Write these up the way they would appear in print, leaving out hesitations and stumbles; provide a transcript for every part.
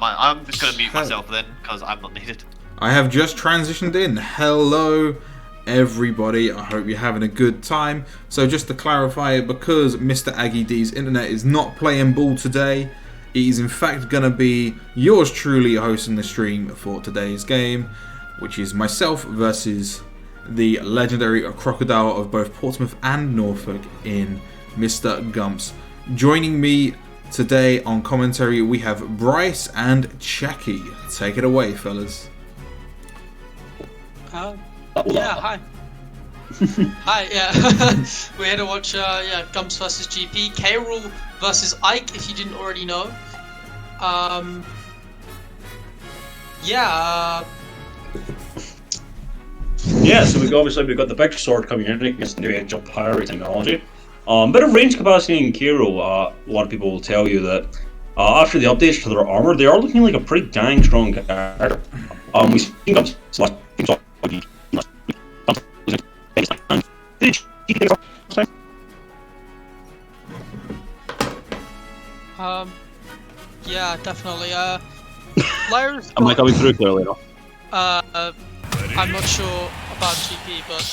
I'm just gonna mute myself then, because I'm not needed. I have just transitioned in. Hello, everybody. I hope you're having a good time. So just to clarify, because Mr. Aggie D's internet is not playing ball today, it is in fact going to be yours truly hosting the stream for today's game, which is myself versus the legendary crocodile of both Portsmouth and Norfolk in Mr. Gumps. Joining me today on commentary, we have Bryce and Checky. Take it away, fellas. Yeah, hi. Hi, yeah. We're here to watch Gumps versus GP, K-Rool versus Ike, if you didn't already know. Yeah, so we've got the big sword coming in against the new age of pirate technology. Bit of range capacity in Kiro. A lot of people will tell you that after the updates to their armor, they are looking like a pretty dang strong character. We've seen Gumps slash yeah, definitely. Lyra's Am I coming through clearly enough? I'm not sure about GP, but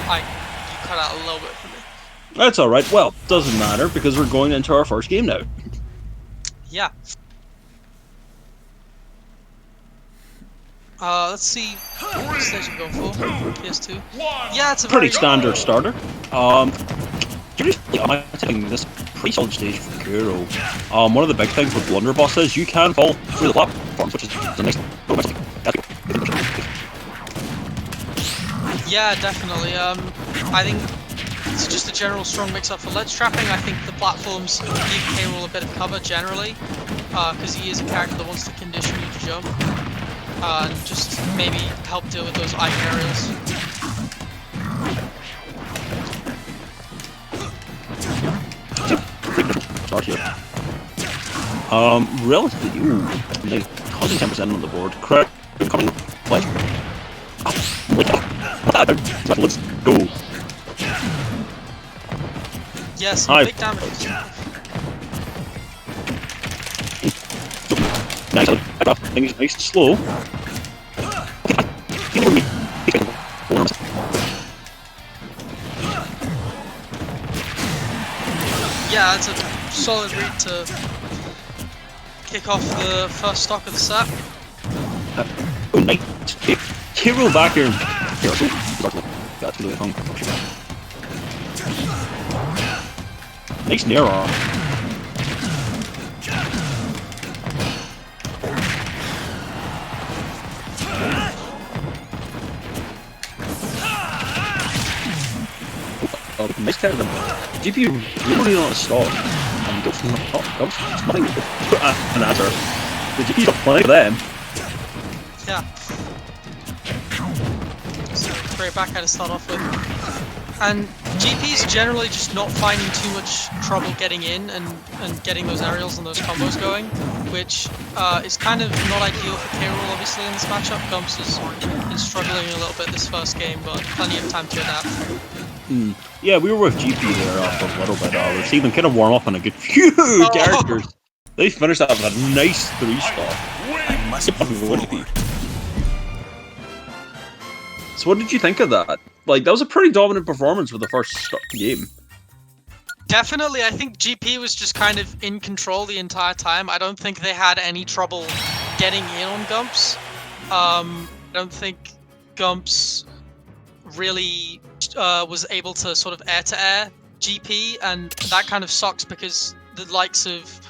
you cut out a little bit for me. That's alright. Well, doesn't matter because we're going into our first game now. Yeah. Let's see what stage I'm going for. PS2. Yeah, it's a Pretty very standard starter. Usually I'm taking this pretty solid stage for Kuro. One of the big things with blunderbuss is you can fall through the platforms, which is a nice. Yeah, definitely. I think it's just a general strong mix-up for ledge trapping. I think the platforms give K-Rool a bit of cover generally, because he is a character that wants to condition you to jump, and just maybe help deal with those eye aerials. Start here. Relatively, like 110% on the board. Correct. Coming. Like. Let's go. Yes, big damage. Nice and slow. Yeah, it's a solid read to kick off the first stock of the set. Oh, nice. Hero back here. That's really fun. Nice near arm. Nice kind of them. GP really not stop. Gumps nothing to put an answer. The GP's not playing for them. Yeah. So great back to start off with. And GP's generally just not finding too much trouble getting in and getting those aerials and those combos going, which is kind of not ideal for K-Rool obviously in this matchup. Gumps has been struggling a little bit this first game, but plenty of time to adapt. Yeah, we were with GP there for a little bit. We're seeing them kind of warm up on a good few characters. They finished that with a nice 3-star. So what did you think of that? Like, that was a pretty dominant performance for the first game. Definitely, I think GP was just kind of in control the entire time. I don't think they had any trouble getting in on Gumps. I don't think Gumps really was able to sort of air-to-air GP, and that kind of sucks because the likes of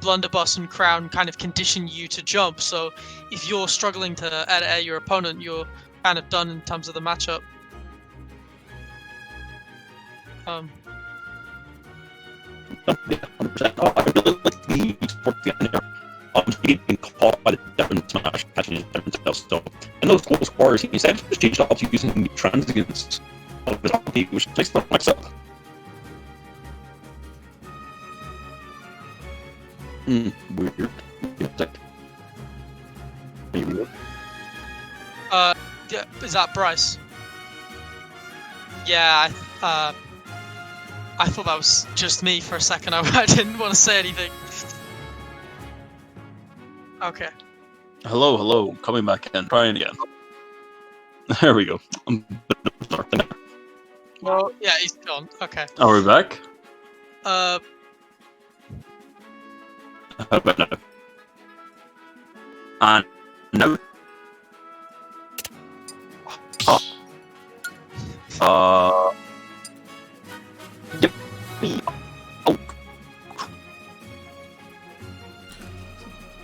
Blunderbuss and Crown kind of condition you to jump, so if you're struggling to air-to-air your opponent, you're kind of done in terms of the matchup. Getting caught by the different smash, catching different stuff. So in those close quarters, he said just changed up to using transients of his RP, which makes them myself. Weird. Yeah, is that Bryce? Yeah, I thought that was just me for a second. I didn't want to say anything. Okay. Hello, hello. Coming back in. Trying again. There we go. Well, yeah, he's gone. Okay. Are we back? Uh, How about now? And no. Yep. Oh.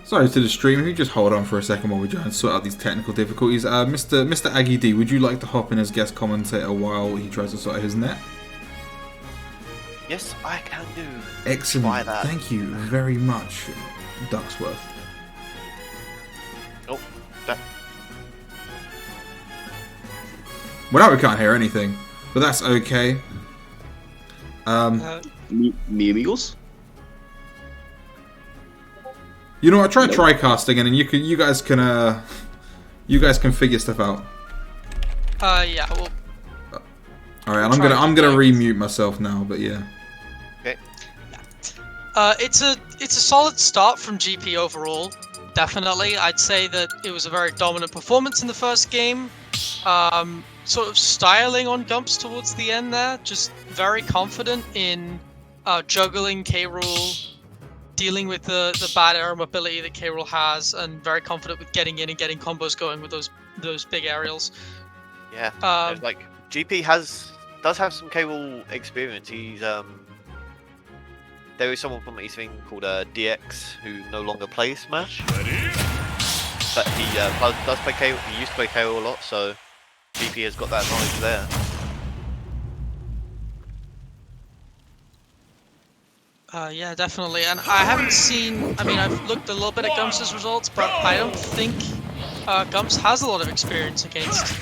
Sorry to the stream. If you just hold on for a second while we try and sort out these technical difficulties. Mr. Aggie D, would you like to hop in as guest commentator while he tries to sort out his net? Yes, I can do. Excellent. Try that. Thank you very much, Ducksworth. Oh, that. Well, now we can't hear anything, but that's okay. Me amigos? You know what? Try TriCast again, and you guys can figure stuff out. yeah. Well, All right, and I'm gonna remute myself now, but yeah. Okay. it's a solid start from GP overall. Definitely, I'd say that it was a very dominant performance in the first game. Sort of styling on Gumps towards the end there, just very confident in juggling K-Rool, dealing with the bad aerial mobility that K-Rool has, and very confident with getting in and getting combos going with those big aerials. Yeah. Like GP does have some K-Rool experience. He's there is someone from East Thing called DX who no longer plays Smash, but he does play K-Rool. He used to play K-Rool a lot, so GP has got that knowledge there. Yeah, definitely. And I haven't seen... I mean, I've looked a little bit at Gumps' results, but I don't think Gumps has a lot of experience against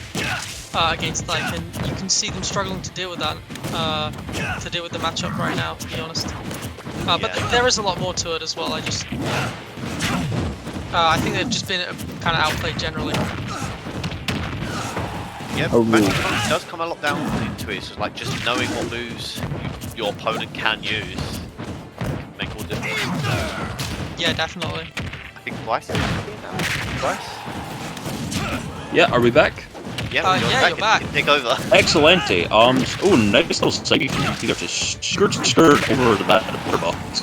Like, and you can see them struggling to deal with that, to deal with the matchup right now, to be honest. But there is a lot more to it as well. I think they've just been kind of outplayed generally. Yeah, it does come a lot down into it. So like just knowing what moves your opponent can use can make all the difference. Yeah, definitely. I think twice. Twice. Yeah, are we back? Yeah, you're back. You can take over. Excellente. Oh, nice little segment. You have to skirt over the batter box.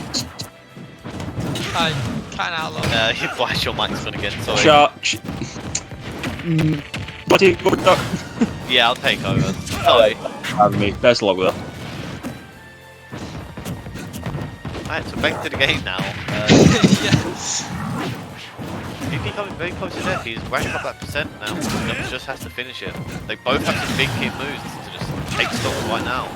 Kind of outlaw. You flash your microphone again. Sorry. But take over. Yeah, I'll take over. Sorry. Have me. Best of luck with that. Alright, so back to the game now. Yes. GP coming very close to death. He's racking up that percent now. Gumps just has to finish it. They both have some big hit moves to just take stock right now.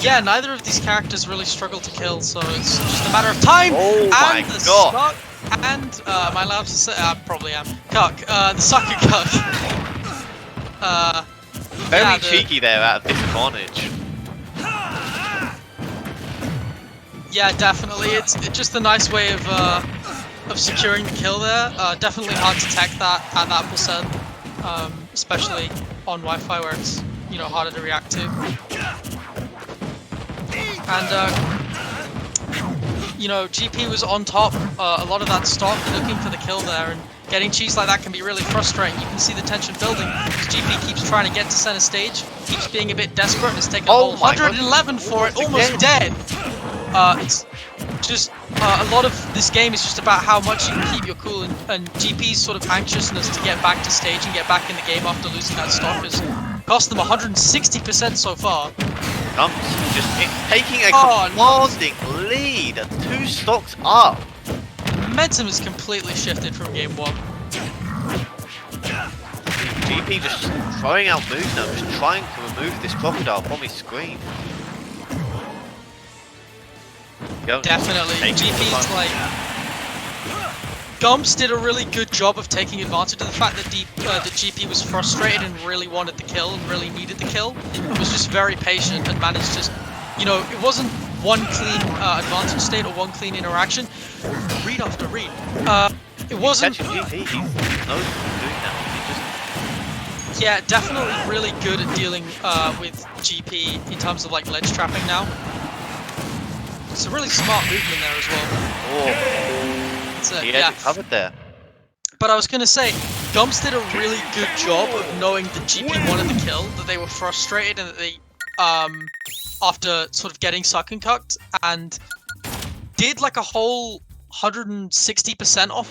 Yeah, neither of these characters really struggle to kill, so it's just a matter of time. Oh my and the god! Suck, and am I allowed to say? I probably am. Cuck. The sucker cuck. Very cheeky there out of disadvantage. Yeah, definitely. It's just a nice way of securing the kill there. Definitely hard to tech that at that percent, especially on Wi-Fi where it's harder to react to. And GP was on top a lot of that stock, looking for the kill there, and getting cheese like that can be really frustrating. You can see the tension building because GP keeps trying to get to center stage, keeps being a bit desperate, and it's taken a whole 111 for it, almost dead. It's just a lot of this game is just about how much you can keep your cool, and GP's sort of anxiousness to get back to stage and get back in the game after losing that stock has cost them 160% so far. Gumps just taking a commanding lead, 2 stocks up. Momentum has completely shifted from game 1. GP just throwing out moves now, just trying to remove this crocodile from his screen. Definitely, GP's like... Gumps did a really good job of taking advantage of the fact that GP was frustrated and really wanted the kill and really needed the kill. It was just very patient and managed to, it wasn't one clean advantage state or one clean interaction. Read after read. It wasn't... GP, he knows what he's doing now. Yeah, definitely really good at dealing with GP in terms of like ledge trapping now. It's a really smart movement there as well. Oh. That's it. He Yeah. had it covered there. But I was gonna say, Gumps did a really good job of knowing that GP wanted the kill, that they were frustrated, and that they, after sort of getting sucking cucked, and did like a whole 160% off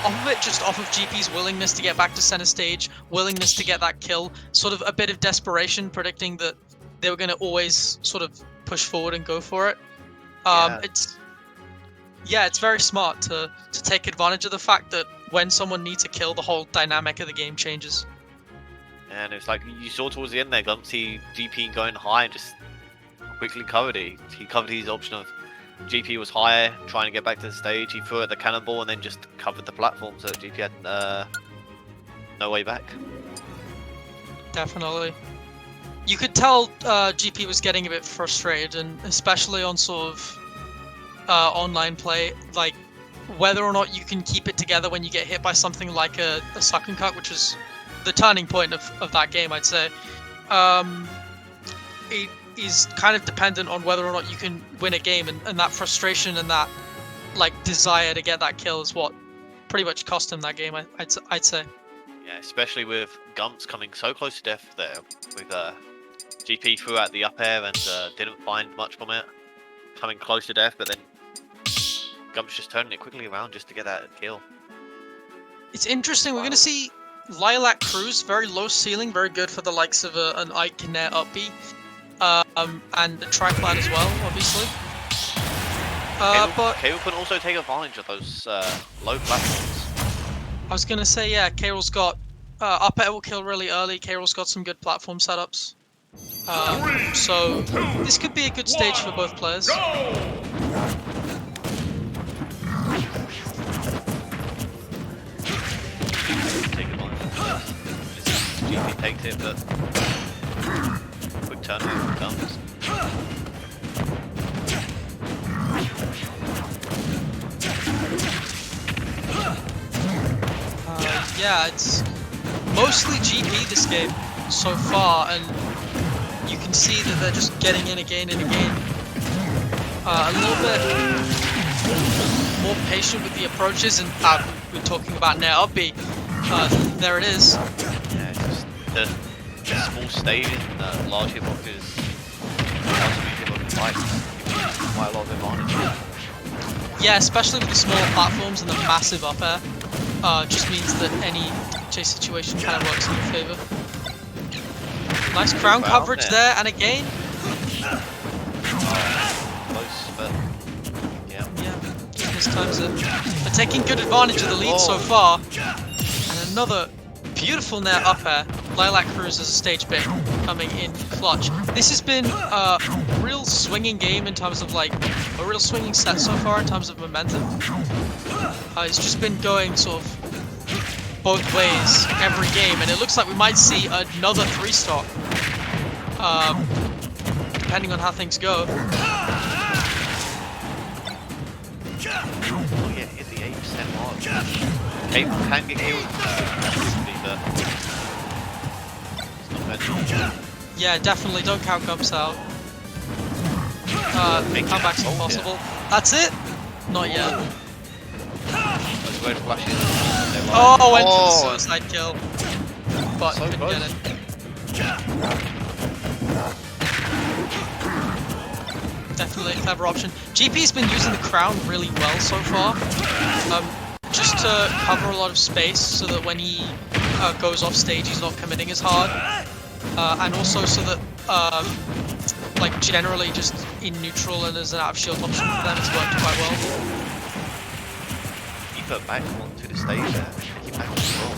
of it, just off of GP's willingness to get back to center stage, willingness to get that kill, sort of a bit of desperation, predicting that they were gonna always sort of push forward and go for it. It's very smart to take advantage of the fact that when someone needs a kill, the whole dynamic of the game changes. And it's like you saw towards the end there, Gumps, GP going high and just quickly covered it. He covered his option of GP was higher, trying to get back to the stage. He threw at the cannonball and then just covered the platform so that GP had no way back. Definitely. You could tell GP was getting a bit frustrated, and especially on sort of online play, like whether or not you can keep it together when you get hit by something like a sucking cut, which is the turning point of that game, I'd say. It is kind of dependent on whether or not you can win a game, and that frustration and that like desire to get that kill is what pretty much cost him that game, I'd say. Yeah, especially with Gumps coming so close to death there, with GP threw out the up air and didn't find much from it, coming close to death, but then Gumps just turning it quickly around just to get that kill. It's interesting, we're going to see Lilac Cruise, very low ceiling, very good for the likes of an Ike Nair up B, and a Triplat as well, obviously. But K.O. can also take advantage of those low platforms. I was going to say, yeah, K.O.'s got up air will kill really early, K.O.'s got some good platform setups. So this could be a good stage for both players. GP takes it, but quick turnaround comes. Yeah, it's mostly GP this game so far, and you can see that they're just getting in again and again. A little bit more patient with the approaches, and we're talking about Nair up B. There it is. Yeah, just the small stages and the large hitboxes, quite a lot of advantage. Yeah, especially with the smaller platforms and the massive up air, just means that any chase situation kind of works in your favor. Nice crown coverage there, and again. Close, but yeah. This time's it. They're taking good advantage of the lead so far. And another beautiful Nair up air. Lilac Cruise as a stage bait coming in clutch. This has been a real swinging game in terms of like a real swinging set so far in terms of momentum. It's just been going sort of both ways every game, and it looks like we might see another 3-stock depending on how things go. Oh yeah, hit the 8% mark. Can get killed, Yeah, definitely don't count Gumps out. Comebacks impossible. Yeah. That's it? Not yet. Oh, went for the suicide kill, but so couldn't close. get it. Definitely a clever option. GP's been using the crown really well so far, just to cover a lot of space so that when he goes off stage he's not committing as hard, and also so that like generally just in neutral and as an out of shield option for them it's worked quite well. He put back onto the stage there. He back control.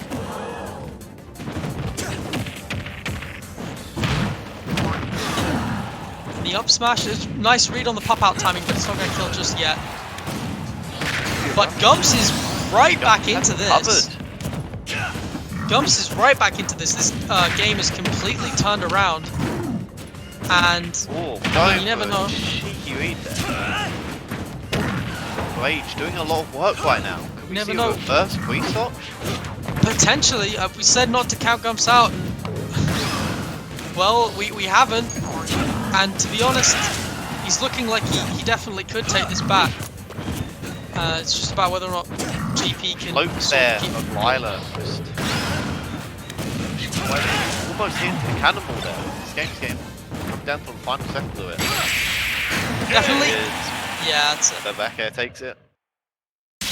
The up smash is nice read on the pop out timing, but it's not going to kill just yet. But Gumps is right back into this. Gumps is right back into this. This game is completely turned around, and you never know. Cheeky read there. Rage doing a lot of work right now. Could we Never see know. a reverse pre-stop? Potentially, we said not to count Gumps out. Well, we haven't, and to be honest, he's looking like he definitely could take this back. It's just about whether or not GP can Lope sort there of keep. of Lila just almost hitting the cannonball there. This game's getting come down to the final seconds of it. Definitely. There it is. Yeah, that's it. The back air takes it. The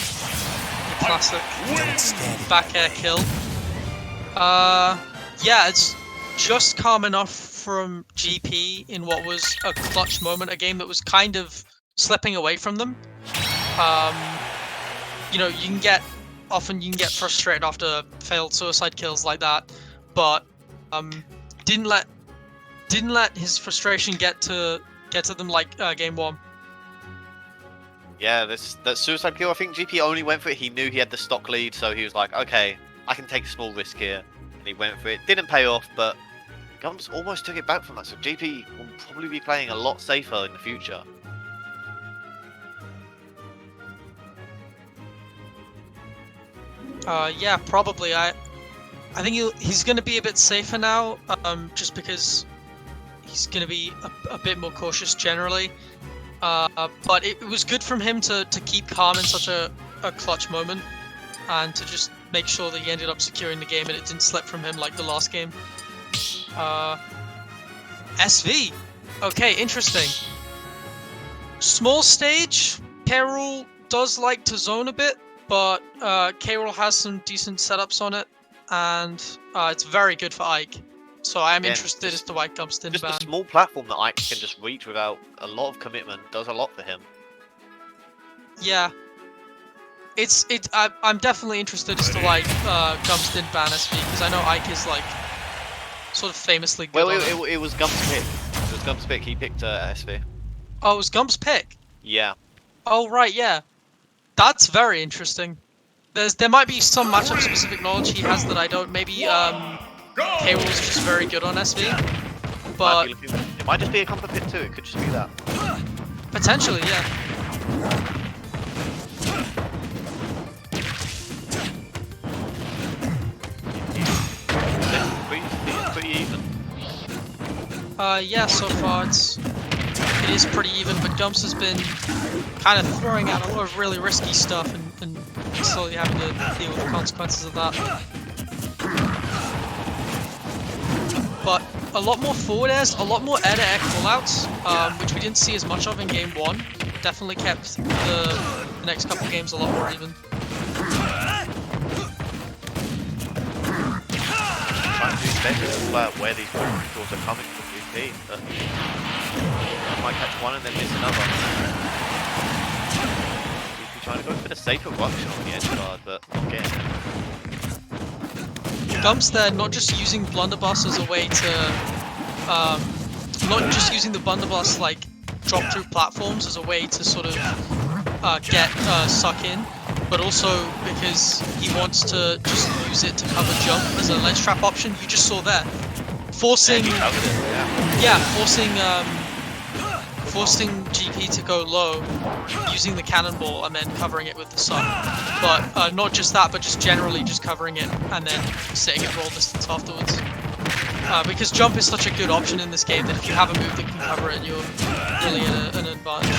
classic back air kill. Yeah, it's just calm enough from GP in what was a clutch moment, a game that was kind of slipping away from them. You know, often you can get frustrated after failed suicide kills like that, but didn't let his frustration get to them like game 1. Yeah, that suicide kill, I think GP only went for it. He knew he had the stock lead, so he was like, okay, I can take a small risk here. And he went for it. Didn't pay off, but Gumps almost took it back from that. So GP will probably be playing a lot safer in the future. Yeah, probably. I think he's going to be a bit safer now, just because he's going to be a bit more cautious generally. But it was good from him to keep calm in such a clutch moment, and to just make sure that he ended up securing the game and it didn't slip from him like the last game. SV. Okay, interesting. Small stage. K-Rool does like to zone a bit, but K-Rool has some decent setups on it, and it's very good for Ike. So I am interested as to why Gumps didn't ban. Just a small platform that Ike can just reach without a lot of commitment does a lot for him. Yeah. I'm definitely interested as to why Gumps didn't ban SV, because I know Ike is like sort of famously good. Well, it was Gumps' pick. It was Gumps' pick. He picked SV. Oh, it was Gumps' pick? Yeah. Oh, right, yeah. That's very interesting. There might be some matchup specific knowledge he has that I don't. Maybe K-Rool is just very good on SV. But It might just be a combo pit too. It could just be that. Potentially, yeah. Pretty even. Yeah, so far it is pretty even, but Gumps has been kind of throwing out a lot of really risky stuff and slowly having to deal with the consequences of that. But a lot more forward airs, a lot more air-to-air callouts, which we didn't see as much of in game 1. Definitely kept the next couple games a lot more even. Trying to do better about where these calls are coming from GP, but might catch one and then miss another. GP trying to go for a safer rush on the edge guard, but not getting it. Gumps there, not just using blunderbuss as a way to, not just using the blunderbuss like drop through platforms as a way to sort of get suck in, but also because he wants to just use it to cover jump as a ledge trap option. You just saw there, forcing, forcing GP to go low, using the cannonball and then covering it with the sun. But not just that, but just generally just covering it and then sitting at roll distance afterwards. Because jump is such a good option in this game that if you have a move that can cover it, you're really at an advantage.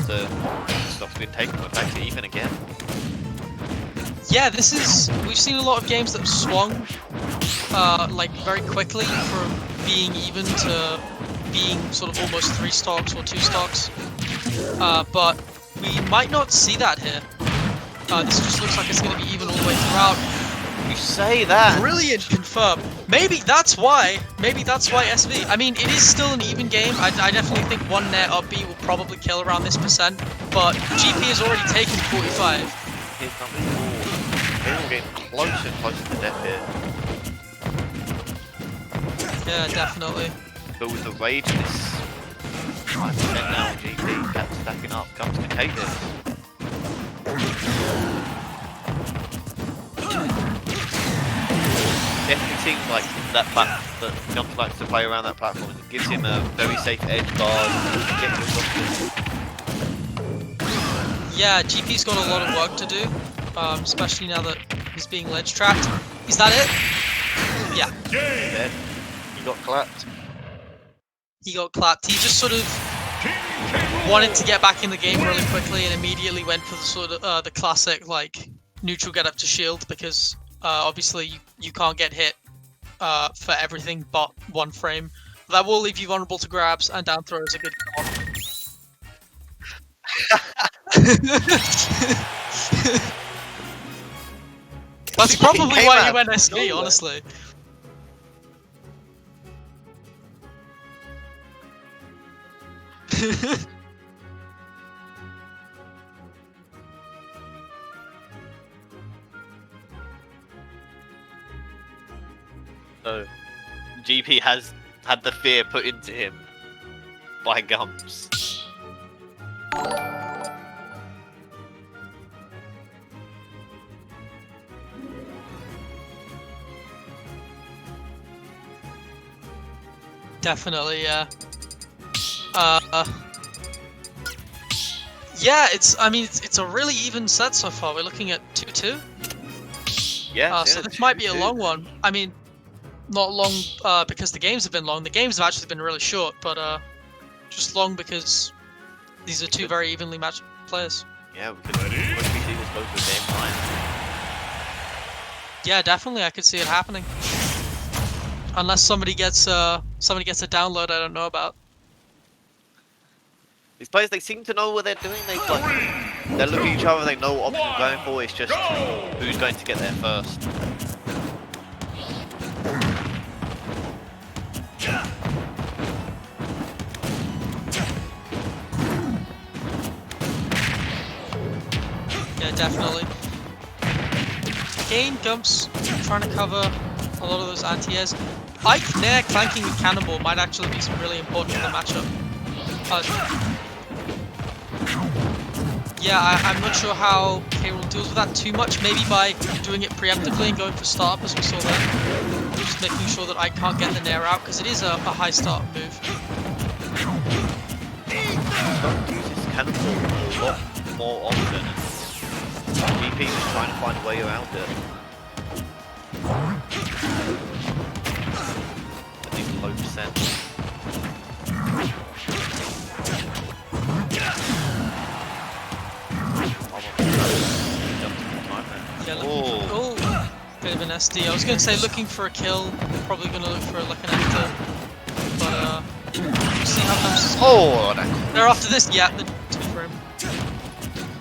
The stuff's been taken, we're back to even again. Yeah, we've seen a lot of games that have swung like very quickly from being even to being sort of almost 3 stocks or 2 stocks. But we might not see that here. This just looks like it's going to be even all the way throughout. You say that. Brilliant confirm. Maybe that's why SV. I mean, it is still an even game. I definitely think one net up B will probably kill around this percent, but GP has already taken 45. Here's number 4. They're all getting closer and closer to death here. Yeah, definitely. But with the rage in this 5% now, GP that's stacking up. Gumps can take this. Definitely seems like that Gumps likes to play around that platform. It gives him a very safe edge guard. Yeah, GP's got a lot of work to do, especially now that he's being ledge trapped. Is that it? Yeah. Dead. He got clapped. He got clapped. He just sort of wanted to get back in the game really quickly and immediately went for the sort of the classic like neutral get up to shield because obviously you can't get hit for everything but one frame. That will leave you vulnerable to grabs, and down throw is a good call. That's probably why you went SG, honestly. So, GP has had the fear put into him by Gumps. Definitely, yeah. Yeah, I mean, it's a really even set so far. We're looking at 2-2. Yeah. So this might be a long one. I mean, not long because the games have been long. The games have actually been really short, but just long because these are two very evenly matched players. Yeah, we could see this go to a game 9. Yeah, definitely, I could see it happening. Unless somebody gets a download I don't know about. These players, they seem to know what they're doing. They're looking at each other. They know what option they're going for. It's just who's going to get there first. Yeah, definitely. Again, Gumps trying to cover a lot of those anti-airs. Ike Nair clanking with Cannonball might actually be really important in the matchup. Yeah, I'm not sure how K-Rool deals with that too much. Maybe by doing it preemptively and going for startup as we saw there. Just making sure that I can't get the Nair out because it is a high startup move. Don't use his Cannonball a lot more often. GP is trying to find a way around it. I think low percent. Yeah, oh, bit of an SD. I was going to say looking for a kill, probably going to look for like an after, but we'll see how comes. Oh, they're after this. Yeah, the 2 frame.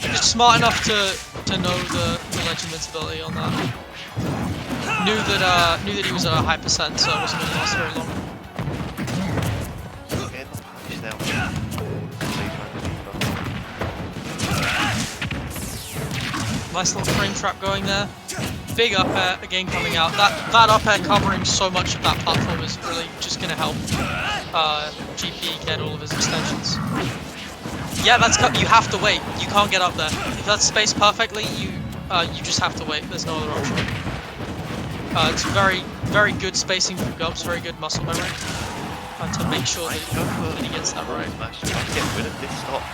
Just smart enough to know the ledge invincibility on that. Knew that he was at a high percent, so it wasn't going to last very long. Nice little frame trap going there. Big up air again coming out. That up air covering so much of that platform is really just going to help GP get all of his extensions. Yeah, you have to wait. You can't get up there. If that's spaced perfectly, you just have to wait. There's no other option. It's very, very good spacing from Gumps. Very good muscle memory to make sure that he gets that right. Get rid of this stop.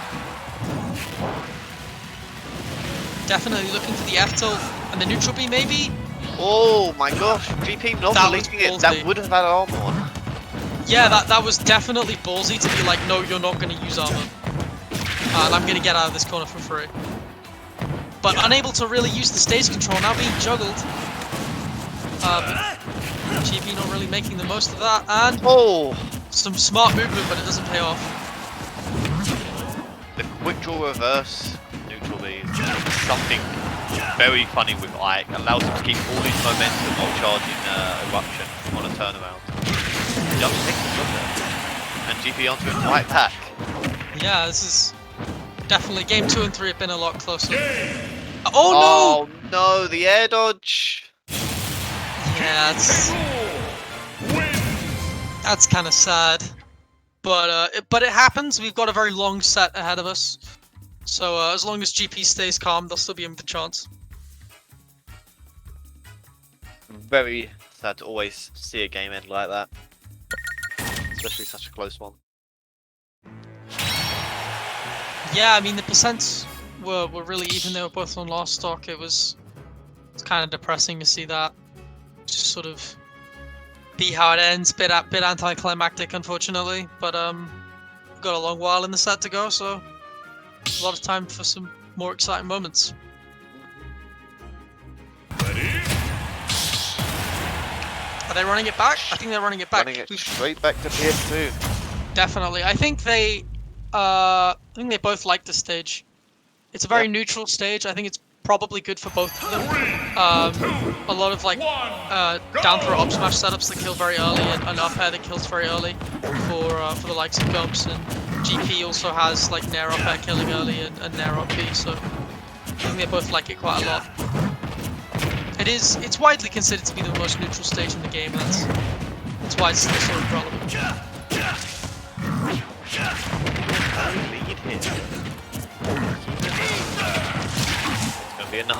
Definitely looking for the F tilt and the neutral B maybe. Oh my gosh, GP not releasing it. That would have had armor on. Yeah, that was definitely ballsy to be like, no, you're not going to use armor. And I'm going to get out of this corner for free. But unable to really use the stage control, now being juggled. GP not really making the most of that, and some smart movement, but it doesn't pay off. The quick draw reverse neutral B is something very funny with Ike. Allows him to keep all his momentum while charging eruption on a turnaround. Just takes the shot there, and GP onto him right back. Yeah, this is definitely game 2 and 3 have been a lot closer. Oh no! Oh no, the air dodge. Yeah, that's kind of sad, but it happens. We've got a very long set ahead of us, so as long as GP stays calm, they'll still be in with a chance. Very sad to always see a game end like that, especially such a close one. Yeah, I mean the percents were really even. They were both on last stock. It's kind of depressing to see that. Just sort of be how it ends. Bit anticlimactic, unfortunately, but we've got a long while in the set to go, so a lot of time for some more exciting moments. Are they running it back? I think they're running it back. Running it straight back to PS2. Definitely. I think they both like this stage. It's a very neutral stage. I think it's probably good for both of them. A lot of like down throw up smash setups that kill very early, and up air that kills very early for the likes of Gumps, and GP also has like nair up air killing early and nair up B. So I think they both like it quite a lot. It's widely considered to be the most neutral stage in the game, and that's why it's still sort of relevant. Lead here. It's gonna be a no.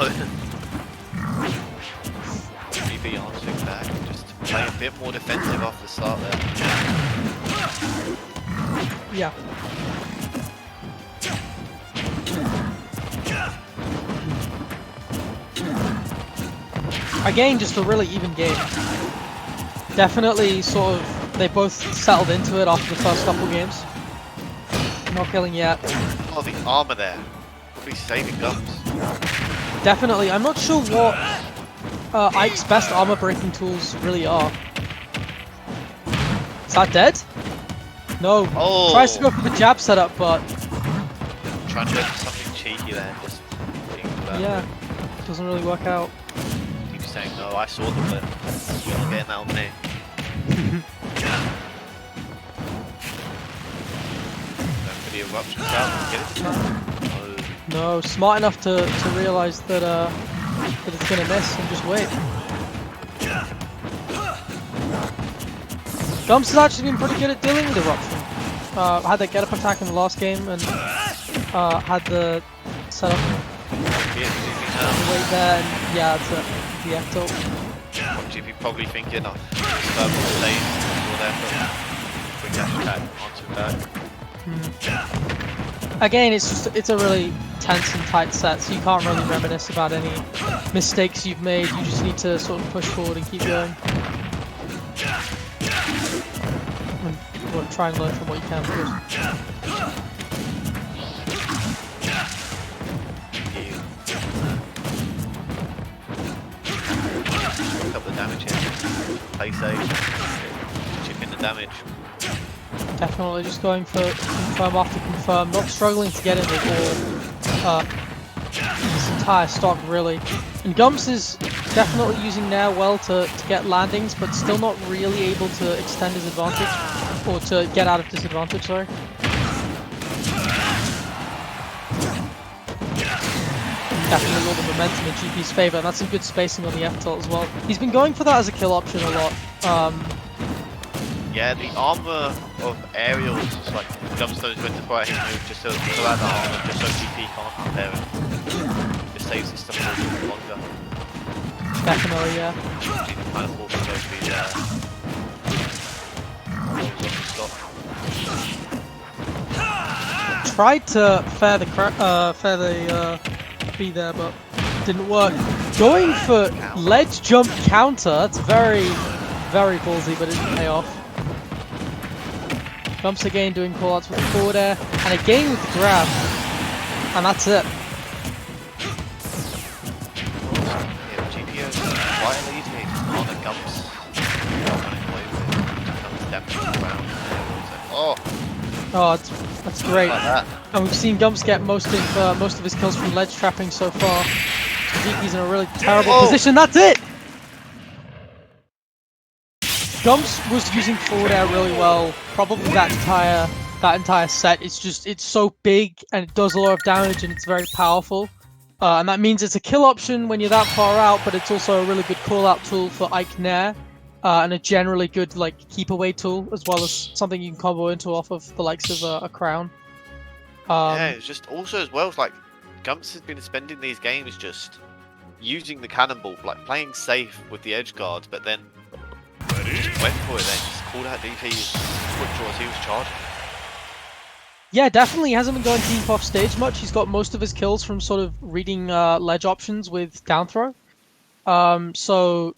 GP answering back, just play a bit more defensive off the start there. Yeah. Again, just a really even game. Definitely sort of, they both settled into it after the first couple games. Not killing yet. Oh, the armor there. Probably saving Gumps. Definitely. I'm not sure what Ike's best armor breaking tools really are. Is that dead? No. Oh. Tries to go for the jab setup, but Trying to go for something cheeky there, just yeah, doesn't really work out. Keeps saying no, I saw them, but you're not getting that on me. Going for the eruption out, get it to time. No, smart enough to realise that that it's gonna miss and just wait. Gumps has actually been pretty good at dealing with eruption. Had that get up attack in the last game and had the setup. Wait there, and yeah, that's it. The F tilt. GP probably thinking of save or there for quick dash attack onto that. Again, it's a really tense and tight set, so you can't really reminisce about any mistakes you've made. You just need to sort of push forward and keep going. And try and learn from what you can, of course. Pick up the damage here. Play safe. Chip in the damage. Definitely just going for confirm after confirm, not struggling to get in with all this entire stock really. And Gumps is definitely using nair well to get landings, but still not really able to extend his advantage, or to get out of disadvantage, sorry. Definitely all the momentum in GP's favour, and that's some good spacing on the F tilt as well. He's been going for that as a kill option a lot. Yeah, the armor of aerials is like Gumps knows when to fire his move just to pull out the armor, just so GP can't repair it. Just saves his stuff a little bit longer. Definitely, yeah. GP kind of forces those to be Tried to fair the B there, but didn't work. Going for ledge jump counter, that's very, very ballsy, but it didn't pay off. Gumps again doing callouts with the forward air, and again with the grab, and that's it. Yeah, GP is quite leading on the Gumps. Running away with it. Gumps damaging the ground. Oh, that's great. Like that. And we've seen Gumps get most of his kills from ledge trapping so far. GP's in a really terrible position. That's it. Gumps was using forward air really well. Probably that entire set. It's so big and it does a lot of damage and it's very powerful. And that means it's a kill option when you're that far out, but it's also a really good call out tool for Ike Nair. And a generally good like keep away tool, as well as something you can combo into off of the likes of a crown. Yeah, it's just also as well, it's like Gumps has been spending these games just using the cannonball, like playing safe with the edge guards, but then just went for it then, just called out DP's quick draw as he was charging. Yeah, definitely hasn't been going deep off stage much. He's got most of his kills from sort of reading ledge options with down throw. So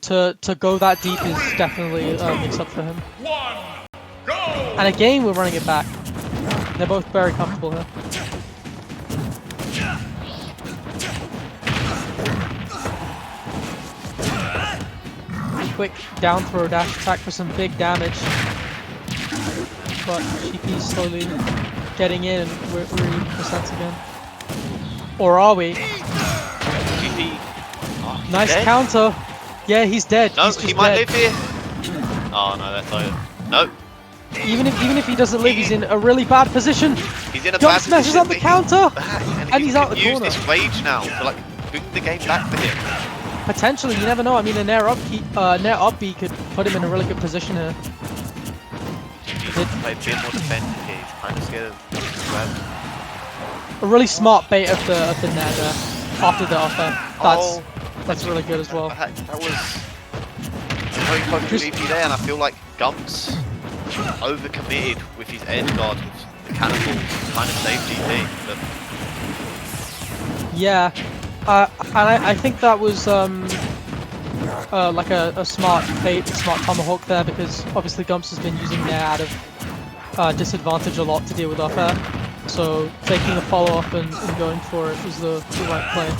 to go that deep is definitely a mix-up for him. And again, we're running it back. They're both very comfortable here. Quick down throw dash attack for some big damage. But GP's slowly getting in and we're in percents again. Or are we? GP. Oh, Nice dead? counter. Yeah, he's dead. No, he's just he might dead. live here. Oh no, that's not it. No, Even if he doesn't live, he's in a really bad position. he's in a Gumps bad messes position. up the counter. And he's out the use corner. this rage now to like bring the game back for him. Potentially, you never know. I mean, a Nair up B could put him in a really good position here. He needs to play a bit more defensive here. He's kind of scared of grab. A really smart bait of the Nair there after the offer. That's really good as well. That was very close to GP there, and I feel like Gumps overcommitted with his edge guard with the cannonballs, kind of saved GP. But Yeah, and I think that was like a smart bait, a smart tomahawk there, because obviously Gumps has been using Nair out of disadvantage a lot to deal with up air. So taking a follow up and going for it was the right play.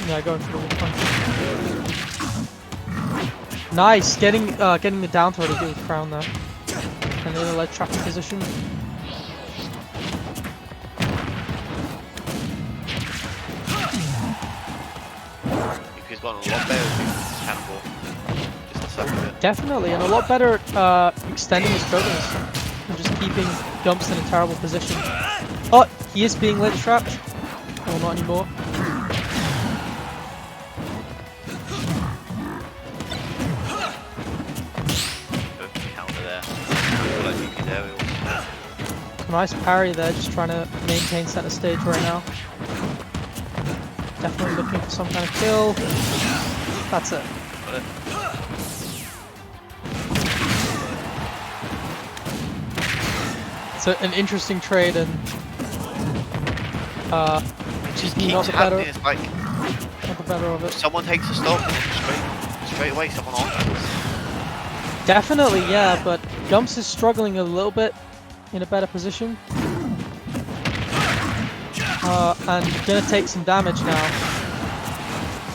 Yeah, going for the punch. Nice, getting the down throw to do with Crown there, and in a lead trapping position. he's gotten a lot better with his cannonball. Just a second bit. Definitely, and a lot better at extending his triggers and just keeping Gumps in a terrible position. Oh, he is being lid trapped. Well, not anymore. Counter there. I feel like GP's aerial. Nice parry there, just trying to maintain center stage right now. Definitely looking for some kind of kill. That's it. Got it. It's an interesting trade, and Just GP not keeps the better, happening. It's like not the better of it. someone takes a stop and then straight away someone answers. Definitely, yeah, but Gumps is struggling a little bit in a better position. And gonna take some damage now.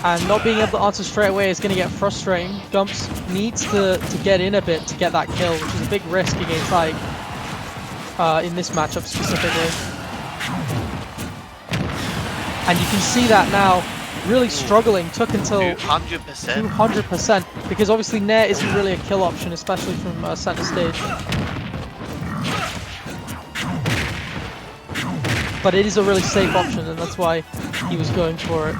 And not being able to answer straight away is gonna get frustrating. Gumps needs to get in a bit to get that kill, which is a big risk against Ike in this matchup specifically. And you can see that now, really struggling, took until 200%. 200%, because obviously Nair isn't really a kill option, especially from center stage. But it is a really safe option, and that's why he was going for it.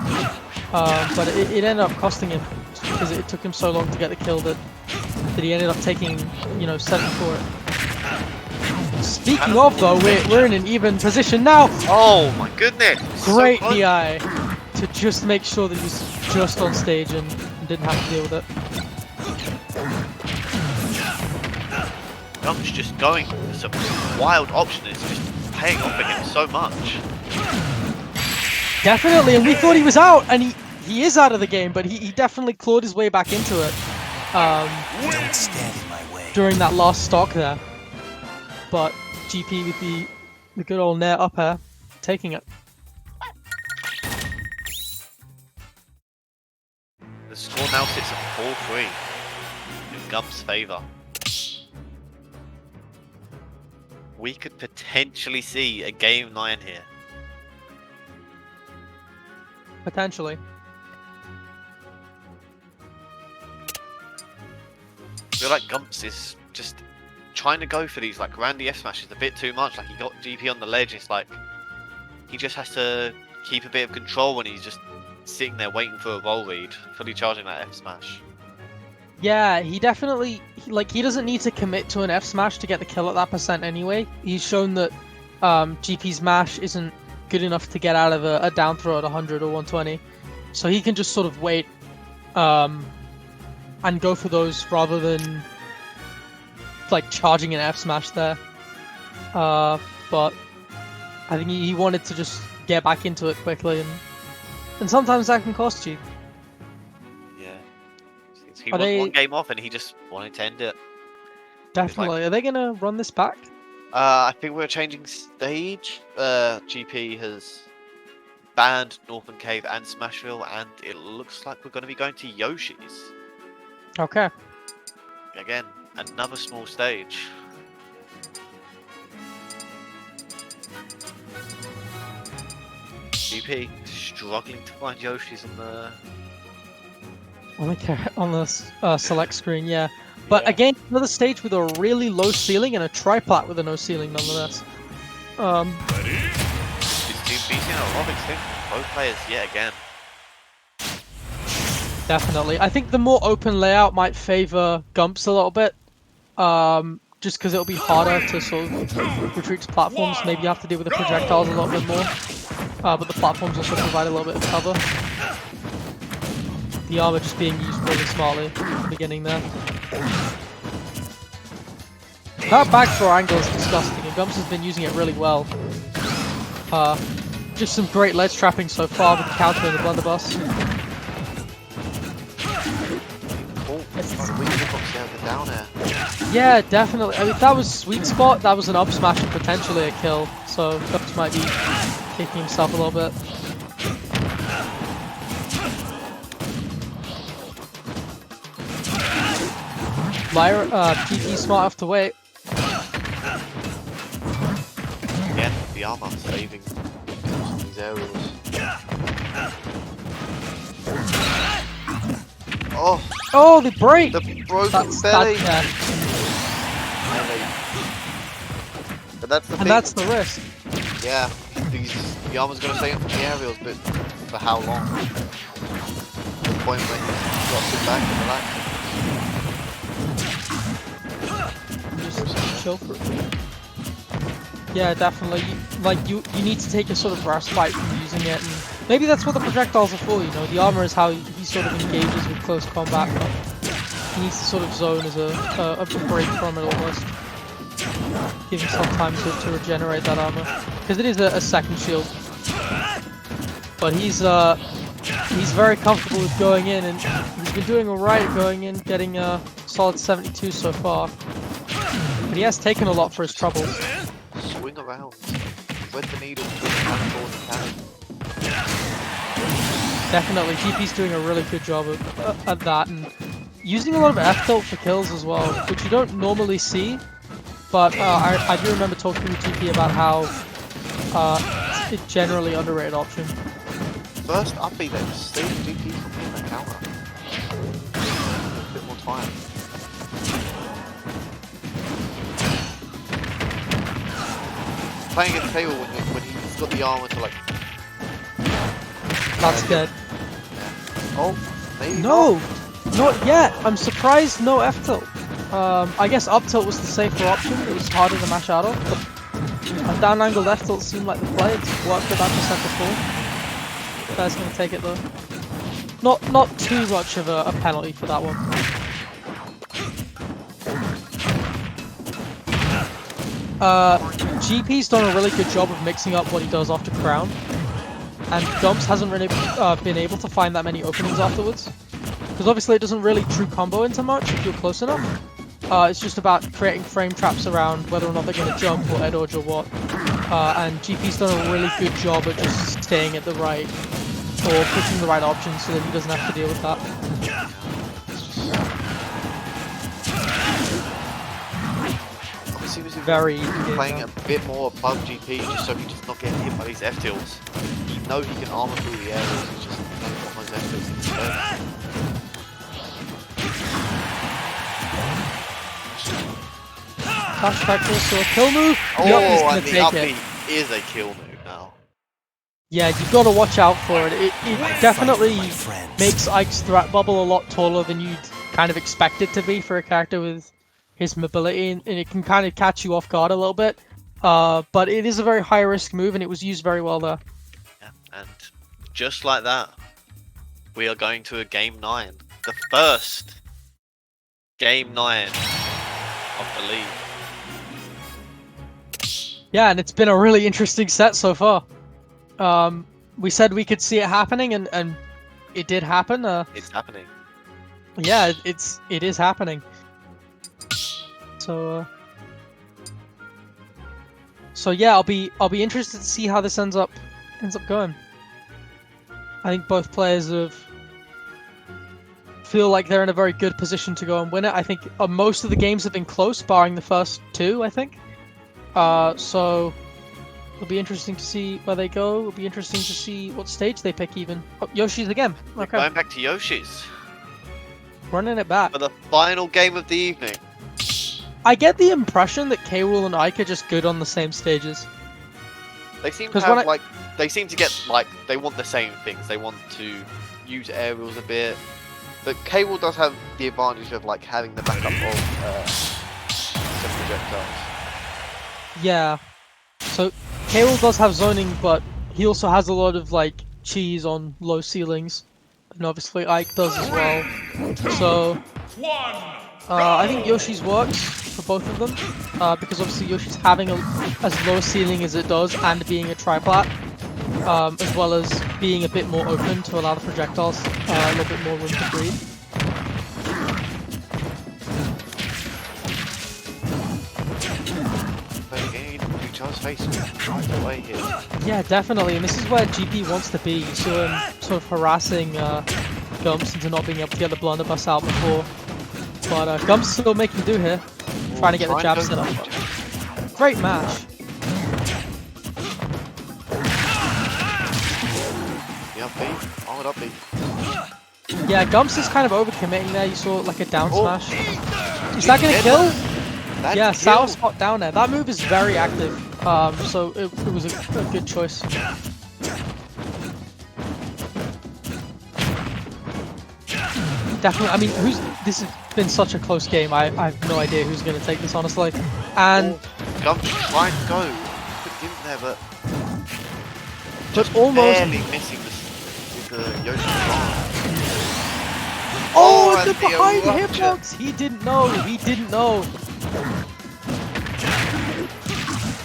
But it ended up costing him, because it took him so long to get the kill that he ended up taking, 7 for it. Speaking of though, we're in an even position now. Oh my goodness! Great so close. DI to just make sure that he's just on stage and didn't have to deal with it. Gumps just going for some wild option. It's just paying off for him so much. Definitely, and we thought he was out, and he is out of the game, but he definitely clawed his way back into it Don't stand in my way. during that last stock there. But GP with the good old Nair up air, taking it. The score now sits at 4-3 in Gumps' favour. We could potentially see a Game 9 here. Potentially. I feel like Gumps is just trying to go for these like Randy F smashes a bit too much. Like he got GP on the ledge. It's like he just has to keep a bit of control when he's just sitting there waiting for a roll read, fully charging that F smash. Yeah, he definitely he doesn't need to commit to an F smash to get the kill at that percent anyway. He's shown that GP's mash isn't good enough to get out of a down throw at 100 or 120, so he can just sort of wait and go for those rather than like charging an F smash there. But I think he wanted to just get back into it quickly and And sometimes that can cost you. Yeah. He Are won they- one game off and he just wanted to end it. Definitely. Are they gonna run this back? I think we're changing stage. GP has banned Northern Cave and Smashville, and it looks like we're going to be going to Yoshi's. Okay. Again, another small stage. GP struggling to find Yoshi's On the select screen, yeah. But Yeah. again, another stage with a really low ceiling and a triplat with a no ceiling nonetheless. This team beating a lot of extinct both players yet again. Definitely. I think the more open layout might favor Gumps a little bit. Just because it'll be harder to sort of retreat to platforms. Maybe you have to deal with the projectiles a little bit more. But the platforms also provide a little bit of cover. The armor just being used really smartly at the beginning there. That back throw angle is disgusting, and Gumps has been using it really well. Just some great ledge trapping so far with the counter and the blunderbuss. Oh, it's like we box down the down air. Yeah, definitely. I mean, if that was sweet spot, that was an up smash and potentially a kill. So Gumps might be kicking himself a little bit. Lyra, GP smart enough to wait. Again, the armor saving these aerials. Oh, Oh, the break! the broken That's belly. that, But that's the and thing. that's the risk. Yeah, the armor's gonna save him from the aerials, but for how long? The point when you got to sit back and relax. Just chill for it. Yeah, definitely. You need to take a sort of respite from using it, and maybe that's what the projectiles are for. You know, the armor is how he sort of engages with close combat, but he needs to sort of zone as a break from it almost. Give himself time to regenerate that armor, because it is a second shield. But he's very comfortable with going in, and he's been doing alright going in, getting a solid 72 so far. But he has taken a lot for his troubles. Swing around. Thread the needle. Cannonball the cannon. Definitely, GP's doing a really good job at that, and using a lot of F-tilt for kills as well, which you don't normally see. But I do remember talking with GP about how it's a generally underrated option. First up be there, save GP from hitting the counter. A bit more time. Playing at the table when he's got the armor to like. That's good. Oh, maybe No, not yet. I'm surprised no F-tilt. I guess up tilt was the safer option. It was harder to mash out of. But a down angled F tilt seemed like the play. It's worked with that percent before. Guy's gonna take it though. Not too much of a penalty for that one. GP's done a really good job of mixing up what he does after Crown, and Gumps hasn't really been able to find that many openings afterwards. Because obviously it doesn't really true combo into much if you're close enough. It's just about creating frame traps around whether or not they're going to jump or air dodge or what. And GP's done a really good job at just staying at the right, or picking the right options so that he doesn't have to deal with that. Obviously, was Very playing easy. a bit more above GP just so he does not get hit by these F tilts. You know he can armor through the areas, he's just playing on those F tilts instead. Flash back also a kill move. Oh, The up is and gonna the take up it. B is a kill move now. Yeah, you've got to watch out for it. It definitely my friends. makes Ike's threat bubble a lot taller than you'd kind of expect it to be for a character with his mobility, and it can kind of catch you off guard a little bit. But it is a very high risk move, and it was used very well there. Yeah, and just like that, we are going to a game 9. The first game 9 of the league. Yeah, and it's been a really interesting set so far. we said we could see it happening, and it did happen. It's happening. Yeah, it is happening. So yeah, I'll be interested to see how this ends up going. I think both players feel like they're in a very good position to go and win it. I think most of the games have been close, barring the first two, I think. So it'll be interesting to see where they go. It'll be interesting to see what stage they pick even. Oh, Yoshi's again. We're Okay. going back to Yoshi's Running it back. for the final game of the evening. I get the impression that K-Rool and Ike are just good on the same stages. They seem to 'Cause have when like they seem to get like they want the same things. They want to use aerials a bit. But K-Rool does have the advantage of like having the backup of some projectiles. Yeah. So K-Rool does have zoning, but he also has a lot of like cheese on low ceilings, and obviously Ike does as well. So I think Yoshi's works for both of them, because obviously Yoshi's having as low a ceiling as it does and being a triplat, as well as being a bit more open to allow the projectiles a little bit more room to breathe. Face right away here. Yeah, definitely, and this is where GP wants to be. You saw him sort of harassing Gumps into not being able to get the blunderbuss out before. But Gumps still making do here, trying to get the jab set up. Great match. The upbeat. Oh, an upbeat. Yeah, Gumps is kind of overcommitting there. You saw like a down Oh. smash. Is that gonna kill? That's Yeah, kill. sour spot down there. That move is very active. So it was a good choice. Definitely. I mean, this has been such a close game. I have no idea who's going to take this, honestly. And Gumps trying to go. Put in there, but but almost. barely missing the Yoshi bar. Oh, and the the behind eruption. hitbox! He didn't know. He didn't know.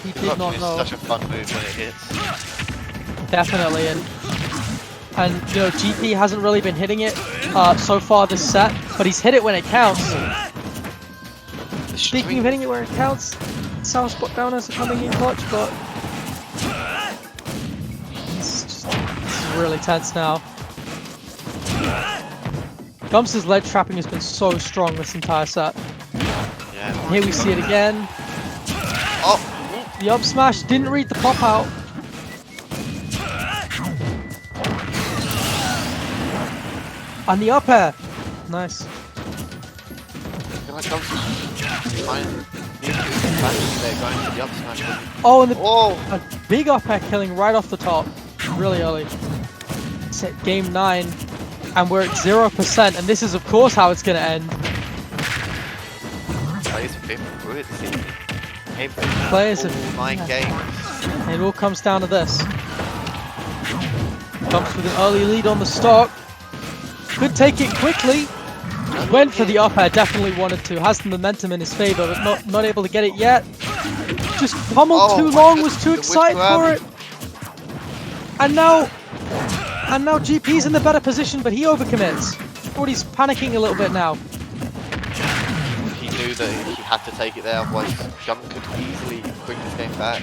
He did not Eruption know. is such a fun move when it hits. Definitely, and you know, GP hasn't really been hitting it so far this set, but he's hit it when it counts. The Speaking of hitting it where it counts, sour spot downers are coming in clutch, but this is really tense now. Gumps' ledge trapping has been so strong this entire set. Yeah. Here we see it again. Oh, The up smash didn't read the pop out. And the up air. Nice. I feel like Gumps is trying to there, going for the up smash. Oh, and the Oh, a big up air killing right off the top, really early. Set game 9, and we're at 0%, and this is of course how it's gonna end. players have been through it. Players all have- 9 yeah. games. And it all comes down to this. Gumps with an early lead on the stock. Could take it quickly. Went for the up air, definitely wanted to. Has the momentum in his favor, but not able to get it yet. Just pummeled Oh, too my long, goodness, was too the whisk excited grab. for it. And now GP's in the better position, but he overcommits. But he's panicking a little bit now. He knew that he had to take it there, otherwise Gump could easily bring this game back.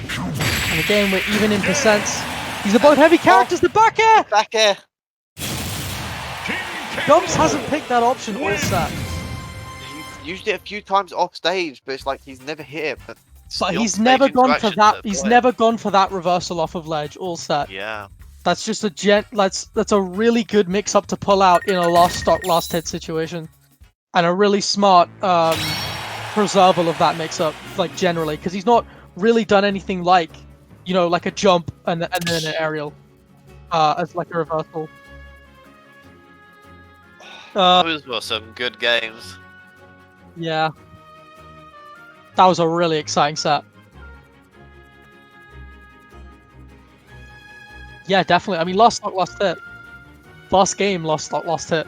And again, we're even in percents. These are both heavy characters. The back air! Back air! Gumps hasn't picked that option all set. He's used it a few times off stage, but it's like he's never hit it. But But the he's on-stage never gone for interactions that. are He's brilliant. never gone for that reversal off of ledge all set. Yeah. That's just that's a really good mix up to pull out in a last stock, last hit situation, and a really smart preserval of that mix up, like generally, because he's not really done anything like, you know, like a jump and then an aerial, as like a reversal. Those were some good games. Yeah, that was a really exciting set. Yeah, definitely. I mean, last stock, last hit. Last game, last stock, last hit.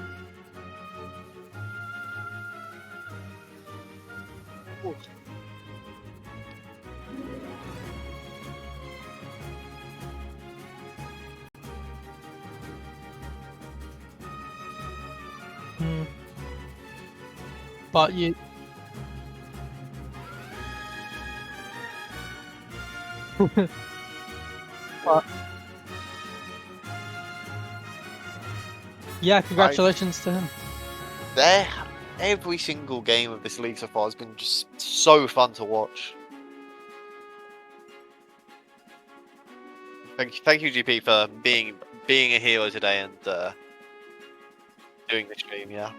But you. But yeah, congratulations to him. Every single game of this league so far has been just so fun to watch. Thank you, GP, for being a hero today and doing the stream. Yeah.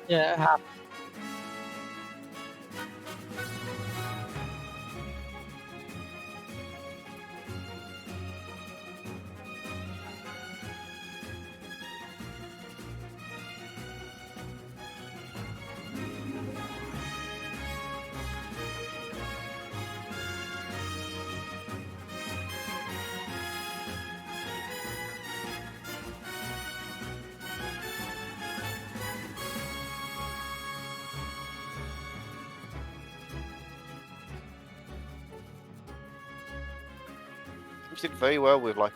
Yeah, it happened. Did very well with like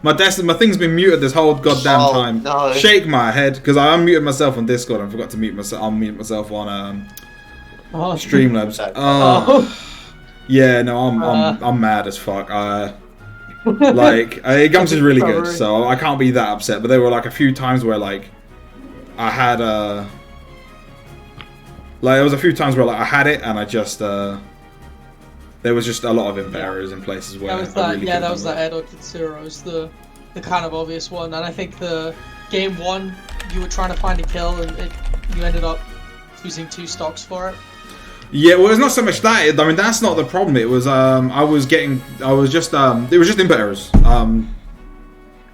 My thing's been muted this whole goddamn time. No. Shake my head because I unmuted myself on Discord and forgot to unmute myself on Streamlabs. Yeah, no, I'm mad as fuck. Gumps is really good, so I can't be that upset. But there were like a few times where like I had there was a few times where like I had it and I just there was just a lot of input errors in places where that was that Edo Kitsura was the kind of obvious one, and I think the game 1 you were trying to find a kill and you ended up using 2 stocks for it. Yeah, well, it's not so much that. I mean, that's not the problem. It was it was just input errors.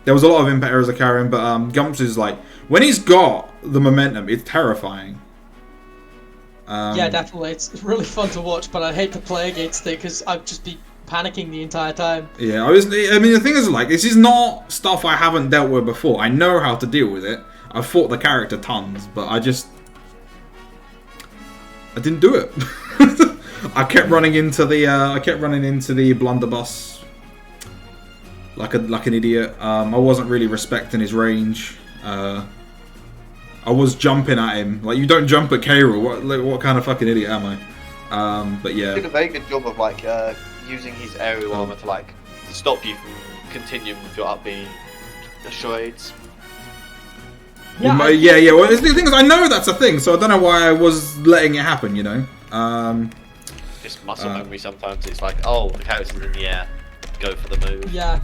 There was a lot of input errors occurring, but Gumps is like when he's got the momentum, it's terrifying. Yeah, definitely. It's really fun to watch, but I hate to play against it because I'd just be panicking the entire time. Yeah, I mean, the thing is, like, this is not stuff I haven't dealt with before. I know how to deal with it. I've fought the character tons, but I didn't do it. I kept running into the blunderbuss like an idiot. I wasn't really respecting his range. I was jumping at him. Like, you don't jump at K. Rool. What kind of fucking idiot am I? But yeah. He did a very good job of like using his aerial armor to like stop you from continuing with your up B charades. Yeah. Well, the thing is, I know that's a thing, so I don't know why I was letting it happen. You know. Just muscle memory. Sometimes it's like, oh, the character's in the air, go for the move. Yeah,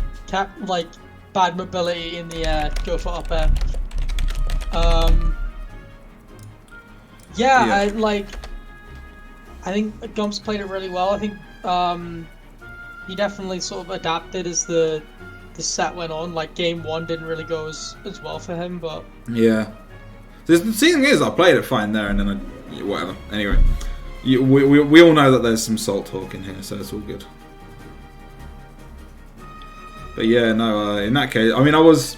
like bad mobility in the air, go for up air. I think Gumps played it really well. I think he definitely sort of adapted as the set went on. Like game 1 didn't really go as well for him, but yeah. The thing is, I played it fine there, and then whatever. Anyway, we all know that there's some salt talk in here, so it's all good. But yeah, no. In that case, I was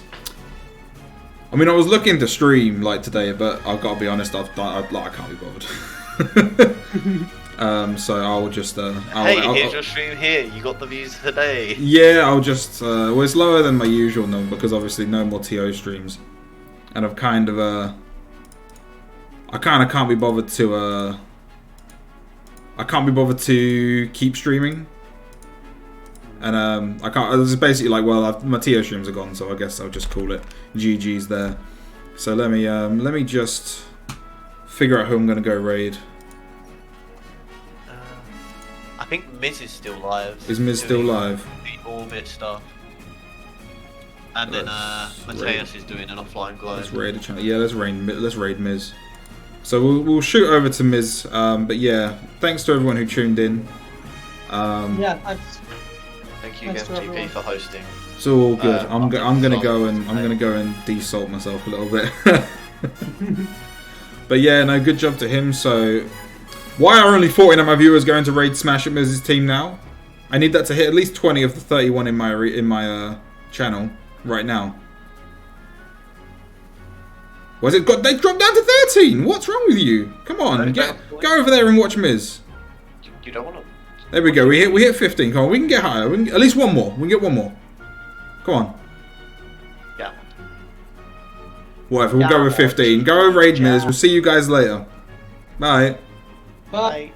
looking to stream like today, but I've got to be honest, I can't be bothered. So I'll just. Here's your stream here. You got the views today. Yeah, I'll just. Well, it's lower than my usual number because obviously no more TO streams, and I've kind of. I kind of can't be bothered to. I can't be bothered to keep streaming. And I can't. This is basically like, well, my TO streams are gone, so I guess I'll just call it GG's there. So let me just figure out who I'm gonna go raid. I think Miz is still live. Is Miz still live? The orbit stuff. And then Mateus is doing an offline glow. Let's raid a channel. Yeah, let's raid Miz. So we'll shoot over to Miz. But yeah, thanks to everyone who tuned in. Thank you again, GP, for hosting. It's all good. I'm gonna go and desalt myself a little bit. But yeah, no, good job to him. So why are only 14 of my viewers going to raid smash at Miz's team now? I need that to hit at least 20 of the 31 in my channel right now. Was it got? They dropped down to 13. What's wrong with you? Come on, go over there and watch Miz. You don't want to. There we go. We hit 15. Come on, we can get higher. We can, at least one more. We can get one more. Come on. Yeah. Whatever. We'll go with 15. Go over 8 minutes. We'll see you guys later. Bye. But Bye.